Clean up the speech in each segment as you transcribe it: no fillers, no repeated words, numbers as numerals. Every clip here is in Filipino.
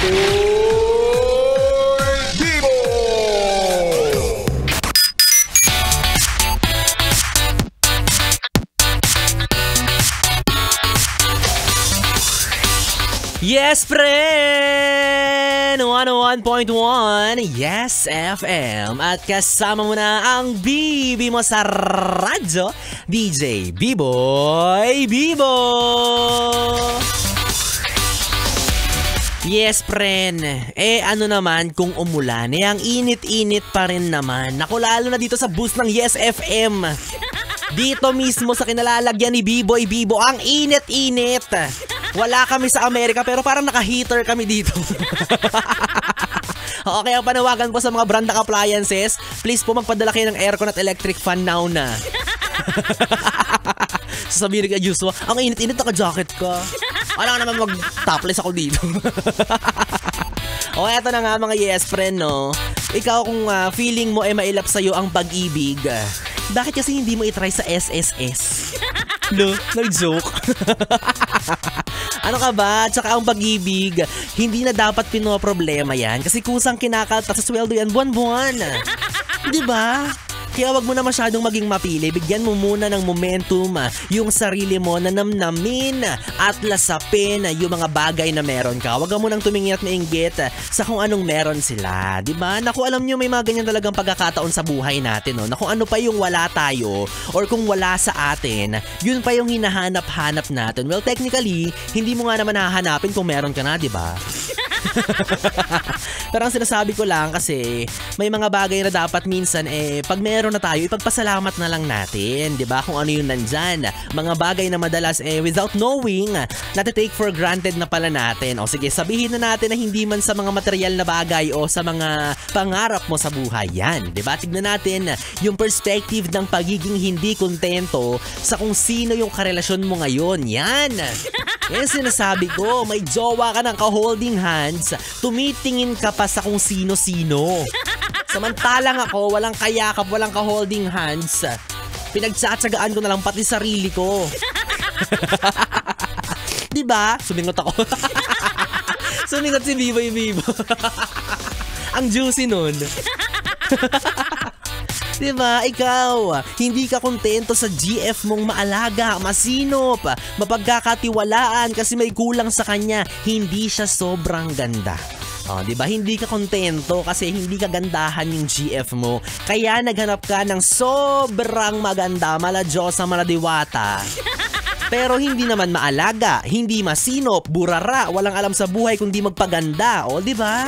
Bibo! Yes, friend! 101.1 Yes FM. At kasama mo na ang bibi mo sa radyo, DJ B-Boy Bibo! Yes, friend. Ano naman kung umulan? Ang init-init pa rin naman. Naku, lalo na dito sa boost ng Yes FM. Dito mismo sa kinalalagyan ni B-Boy Bibo, ang init-init. Wala kami sa Amerika pero parang naka-heater kami dito. Okay, ang panawagan po sa mga brand ng appliances, please po magpadala kayo ng aircon at electric fan now na. Sasabihin ni Joshua, ang init-init, naka-jacket ka. Wala naman mag-topless ako dito. O eto na nga mga yes friend, no? Ikaw kung feeling mo mailap sa'yo ang pag-ibig, bakit kasi hindi mo itry sa SSS? No? Nag-joke? Ano ka ba? Tsaka ang pag-ibig, hindi na dapat pinoproblema yan kasi kusang kinakaltas sa sweldo yan buwan-buwan. Diba? Kaya wag mo na masyadong maging mapili. Bigyan mo muna ng momentum yung sarili mo na namnamin at lasapin yung mga bagay na meron ka. Wag mo nang tumingin at mainggit sa kung anong meron sila. Diba? Naku, alam nyo, may mga ganyan talagang pagkakataon sa buhay natin. No? Na kung ano pa yung wala tayo or kung wala sa atin, yun pa yung hinahanap-hanap natin. Well, technically, hindi mo nga naman hahanapin kung meron ka na, diba? Pero ang sinasabi ko lang kasi may mga bagay na dapat minsan pag meron na tayo, ipagpasalamat na lang natin, 'di ba? Kung ano yung nandyan. Mga bagay na madalas without knowing, nati-take for granted na pala natin. O sige, sabihin na natin na hindi man sa mga material na bagay o sa mga pangarap mo sa buhay yan, 'di ba? Tignan natin yung perspective ng pagiging hindi kontento sa kung sino yung karelasyon mo ngayon. Yan. Yan sinasabi ko, may jowa ka ng ka-holding hands, tumitingin ka pa sa kung sino-sino. Samantalang ako, walang kayakap, walang ka-holding hands. Pinagtsatsagaan ko na lang pati sarili ko. Diba? Sumingot ako. Sumingot si Biboy Bibo. Ang juicy nun. Diba, ikaw, hindi ka kontento sa GF mong maalaga, masinop, mapagkakatiwalaan kasi may kulang sa kanya, hindi siya sobrang ganda. Diba, hindi ka kontento kasi hindi ka gandahan yung GF mo, kaya naghanap ka ng sobrang maganda, maladyosa, maladiwata. Pero hindi naman maalaga, hindi masinop, burara, walang alam sa buhay kundi magpaganda, diba?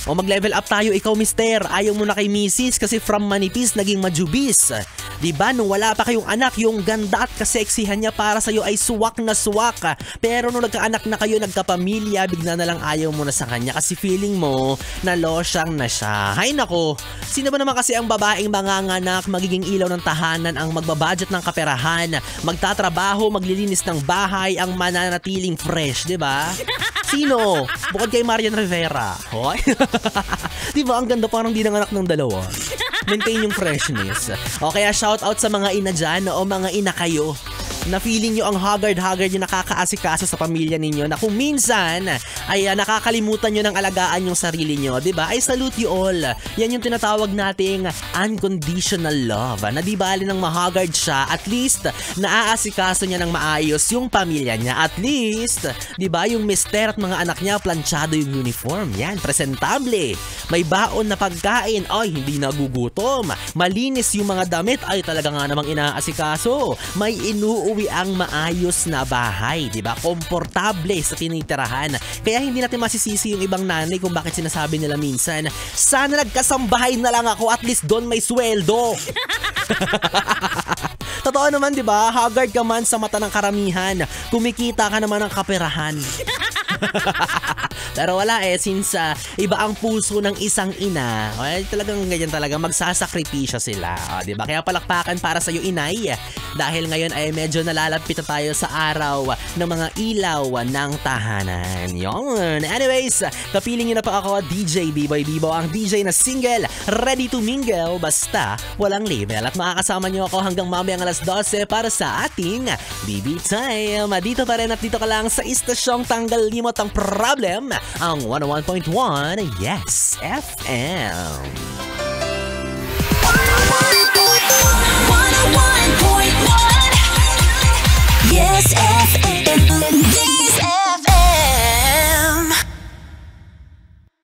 Mag-level up tayo, ikaw mister. Ayaw mo na kay misis kasi from manipis naging majubis. Diba, nung wala pa kayong anak, yung ganda at kaseksihan niya para sa'yo ay suwak na suwak. Pero nung nagkaanak na kayo, nagkapamilya, bigla na lang ayaw mo na sa kanya kasi feeling mo na losyang na siya. Hay nako, sino ba naman kasi ang babaeng manganganak, magiging ilaw ng tahanan, ang magbabudget ng kaperahan, magtatrabaho, maglilinis ng bahay, ang mananatiling fresh, diba? Sino? Bukod kay Marian Rivera. Hoy. Diba, ang ganda, parang di nanganak ng dalawa. Maintain yung freshness. O kaya shoutout sa mga ina dyan o mga ina kayo na feeling nyo ang haggard yung nakakaasikaso sa pamilya ninyo, na kung minsan ay nakakalimutan nyo ng alagaan yung sarili nyo, diba? I salute you all. Yan yung tinatawag nating unconditional love, na di bali ng mahaggard siya, at least naaasikaso niya ng maayos yung pamilya niya. At least, diba, yung mister at mga anak niya, planchado yung uniform. Yan, presentable. May baon na pagkain, ay hindi nagugutom. Malinis yung mga damit, ay talaga nga namang inaasikaso. May inuuwi ang maayos na bahay, diba? Komportable sa tinitirahan. Kaya hindi natin masisisi yung ibang nanay kung bakit sinasabi nila minsan, sana nagkasambahay na lang ako, at least doon may sweldo. Totoo naman, diba? Haggard ka man sa mata ng karamihan, kumikita ka naman ng kaperahan. Pero wala since iba ang puso ng isang ina, talagang ganyan talaga, magsasakripisyo sila. Diba? Kaya palakpakan para sa'yo, inay. Dahil ngayon ay medyo nalalapit na tayo sa araw ng mga ilaw ng tahanan. Yun. Anyways, kapiling nyo na pa ako, DJ B-Boy Bibo, ang DJ na single, ready to mingle, basta walang label. At makakasama nyo ako hanggang mamayang alas 12 para sa ating BB Time. Dito pa rin at dito ka lang sa istasyong tanggal limot ang problem, ang 101.1 Yes FM.